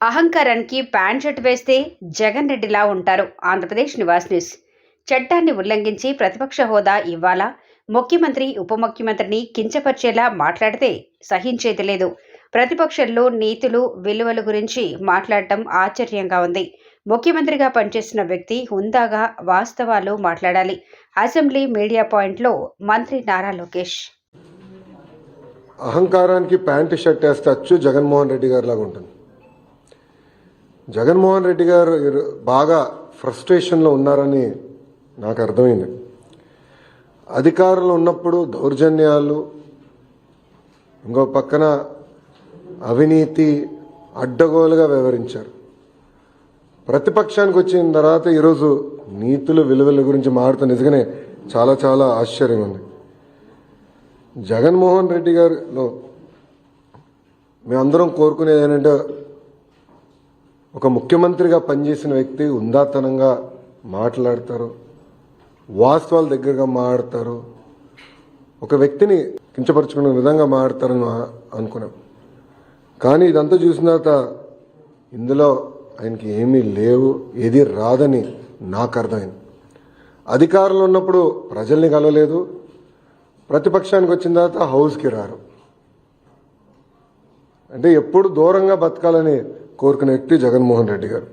అహంకారానికి pant shirt వేస్తే జగన్ రెడ్డిలా ఉంటారు. ఆంధ్రప్రదేశ్ నివాస్ న్యూస్. చట్టాన్ని ఉల్లంఘించి ప్రతిపక్ష హోదా ఇవ్వాలా? ముఖ్యమంత్రి ఉప ముఖ్యమంత్రిని కించపరిచేలా మాట్లాడితే సహించేది లేదు. ప్రతిపక్షంలో నీతులు విలువల గురించి మాట్లాడటం ఆశ్చర్యంగా ఉంది. ముఖ్యమంత్రిగా పనిచేసిన వ్యక్తి హుందాగా వాస్తవాలు మాట్లాడాలి. అసెంబ్లీ మీడియా పాయింట్లో మంత్రి నారా లోకేష్. అహంకారానికి ప్యాంటు షర్ట్ వేస్తే అచ్చు జగన్మోహన్ రెడ్డి గారి లాగా ఉంటుంది. జగన్మోహన్ రెడ్డి గారు బాగా ఫ్రస్ట్రేషన్లో ఉన్నారని నాకు అర్థమైంది. అధికారంలో ఉన్నప్పుడు దౌర్జన్యాలు, ఇంకో పక్కన అవినీతి అడ్డగోలుగా వ్యవహరించారు. ప్రతిపక్షానికి వచ్చిన తర్వాత ఈరోజు నీతులు విలువల గురించి మాట్లాడుతూ నిజంగానే చాలా చాలా ఆశ్చర్యంగా ఉంది. జగన్మోహన్ రెడ్డి గారిలో మేమందరం కోరుకునేది ఏంటంటే ఒక ముఖ్యమంత్రిగా పనిచేసిన వ్యక్తి ఉందాతనంగా మాట్లాడతారు, వాస్తవాల దగ్గరగా మాట్లాడతారు, ఒక వ్యక్తిని కించపరుచుకునే విధంగా మాట్లాడతారని అనుకున్నాం. కానీ ఇదంతా చూసిన తర్వాత ఇందులో ఆయనకి ఏమీ లేవు, ఏది రాదని నాకు అర్థమైంది. అధికారంలో ఉన్నప్పుడు ప్రజల్ని కలవలేదు, ప్రతిపక్షానికి వచ్చిన తర్వాత హౌస్కి రారు. అంటే ఎప్పుడు దూరంగా బతకాలని కోరుకునే వ్యక్తి జగన్మోహన్ రెడ్డి గారు.